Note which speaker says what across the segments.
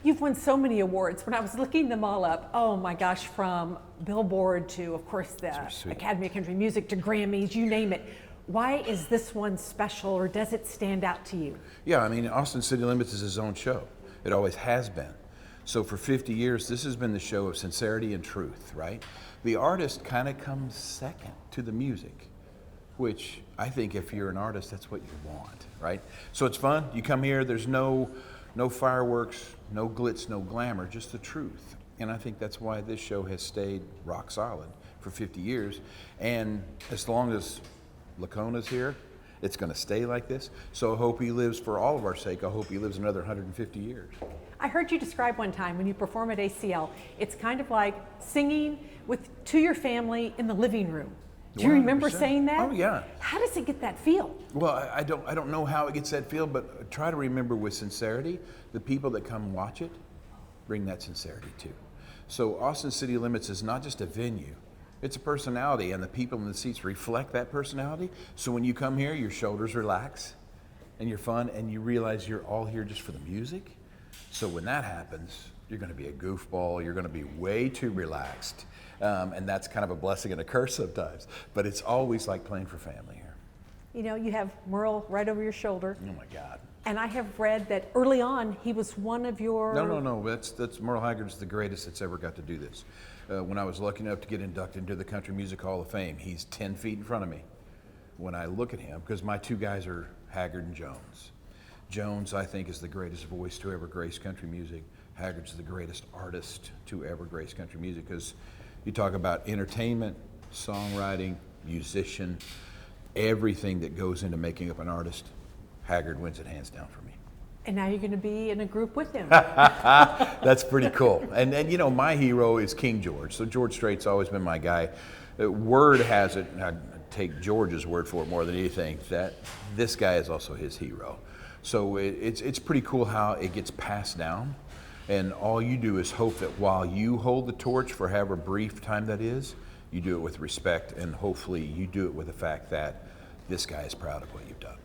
Speaker 1: You've won so many awards. When I was looking them all up, oh my gosh, from Billboard to, of course, the Academy of Country Music to Grammys, you name it. Why is this one special, or does it stand out to you?
Speaker 2: Yeah, I mean, Austin City Limits is his own show. It always has been. So for 50 years, this has been the show of sincerity and truth, right? The artist kind of comes second to the music, which I think if you're an artist, that's what you want, right? So it's fun. You come here, there's no fireworks, no glitz, no glamour, just the truth. And I think that's why this show has stayed rock solid for 50 years. And as long as Lacona's here, it's going to stay like this. So I hope he lives, for all of our sake, I hope he lives another 150 years.
Speaker 1: I heard you describe one time when you perform at ACL, it's kind of like singing to your family in the living room. Do you remember
Speaker 2: 100%.
Speaker 1: saying that?
Speaker 2: Oh yeah.
Speaker 1: How does it get that feel?
Speaker 2: Well, I don't know how it gets that feel, but try to remember with sincerity, the people that come watch it bring that sincerity too. So Austin City Limits is not just a venue, it's a personality, and the people in the seats reflect that personality. So when you come here, your shoulders relax and you're fun, and you realize you're all here just for the music. So when that happens, you're going to be a goofball, you're going to be way too relaxed. And that's kind of a blessing and a curse sometimes. But it's always like playing for family here.
Speaker 1: You know, you have Merle right over your shoulder.
Speaker 2: Oh my God.
Speaker 1: And I have read that early on, he was one of your...
Speaker 2: No. That's Merle Haggard's the greatest that's ever got to do this. When I was lucky enough to get inducted into the Country Music Hall of Fame, he's 10 feet in front of me. When I look at him, because my two guys are Haggard and Jones. Jones, I think, is the greatest voice to ever grace country music. Haggard's the greatest artist to ever grace country music, because you talk about entertainment, songwriting, musician, everything that goes into making up an artist, Haggard wins it hands down for me.
Speaker 1: And now you're going to be in a group with him.
Speaker 2: That's pretty cool. And you know, my hero is King George. So George Strait's always been my guy. Word has it, I take George's word for it more than anything, that this guy is also his hero. So it's pretty cool how it gets passed down. And all you do is hope that while you hold the torch for however brief time that is, you do it with respect, and hopefully you do it with the fact that this guy is proud of what you've done.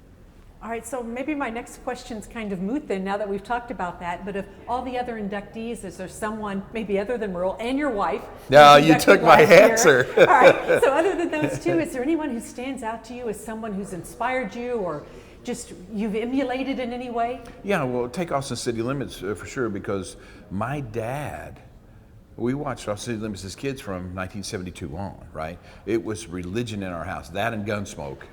Speaker 1: All right, so maybe my next question's kind of moot then, now that we've talked about that, but of all the other inductees, is there someone, maybe other than Merle and your wife?
Speaker 2: No, you took my answer.
Speaker 1: All right, so other than those two, is there anyone who stands out to you as someone who's inspired you, or just you've emulated in any way?
Speaker 2: Yeah, well, take Austin City Limits for sure, because my dad, we watched Austin City Limits as kids from 1972 on, right? It was religion in our house. That and Gunsmoke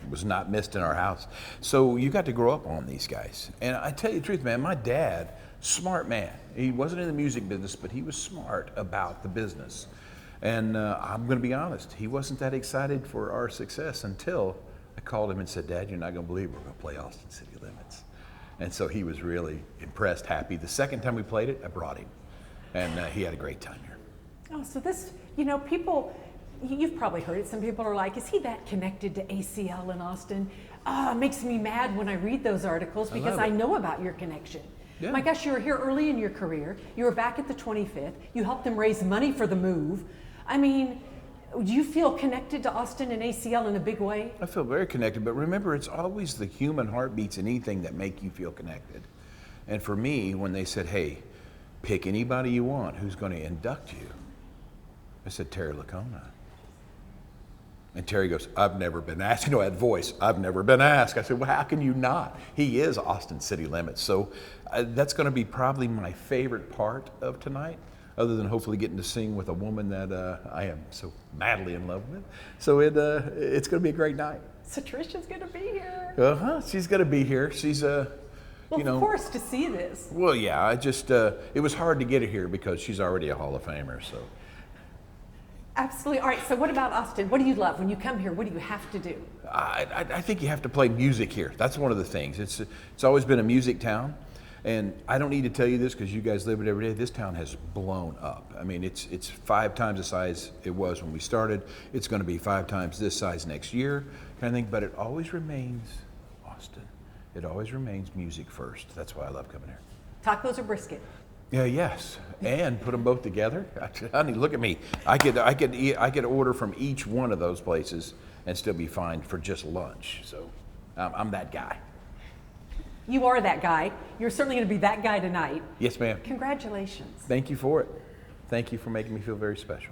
Speaker 2: was not missed in our house. So you got to grow up on these guys. And I tell you the truth, man, my dad, smart man. He wasn't in the music business, but he was smart about the business. And I'm going to be honest, he wasn't that excited for our success until I called him and said, Dad, you're not going to believe we're going to play Austin City Limits. And so he was really impressed, happy. The second time we played it, I brought him. And he had a great time here.
Speaker 1: Oh, so this, you know, people, you've probably heard it. Some people are like, is he that connected to ACL in Austin? It makes me mad when I read those articles because I know about your connection. Yeah. My gosh, you were here early in your career. You were back at the 25th. You helped them raise money for the move. I mean, do you feel connected to Austin and ACL in a big way?
Speaker 2: I feel very connected, but remember, it's always the human heartbeats in anything that make you feel connected. And for me, when they said, hey, pick anybody you want who's going to induct you, I said, Terry Lacona. And Terry goes, I've never been asked. You know, that voice, I've never been asked. I said, well, how can you not? He is Austin City Limits. So that's going to be probably my favorite part of tonight, other than hopefully getting to sing with a woman that I am so madly in love with. So it's going to be a great night.
Speaker 1: So Trisha's going to be here.
Speaker 2: She's going to be here. She's
Speaker 1: well, you know, of course, to see this.
Speaker 2: Well, yeah, it was hard to get her here because she's already a Hall of Famer, so.
Speaker 1: Absolutely. All right, so what about Austin? What do you love? When you come here, what do you have to do?
Speaker 2: I think you have to play music here. That's one of the things. It's always been a music town, and I don't need to tell you this because you guys live it every day. This town has blown up. I mean, it's 5 times the size it was when we started. It's going to be 5 times this size next year, kind of thing, but it always remains Austin. It always remains music first. That's why I love coming here.
Speaker 1: Tacos or brisket?
Speaker 2: Yeah, yes, and put them both together. Honey, look at me. I could order from each one of those places and still be fine for just lunch. So I'm that guy.
Speaker 1: You are that guy. You're certainly going to be that guy tonight.
Speaker 2: Yes, ma'am.
Speaker 1: Congratulations.
Speaker 2: Thank you for it. Thank you for making me feel very special.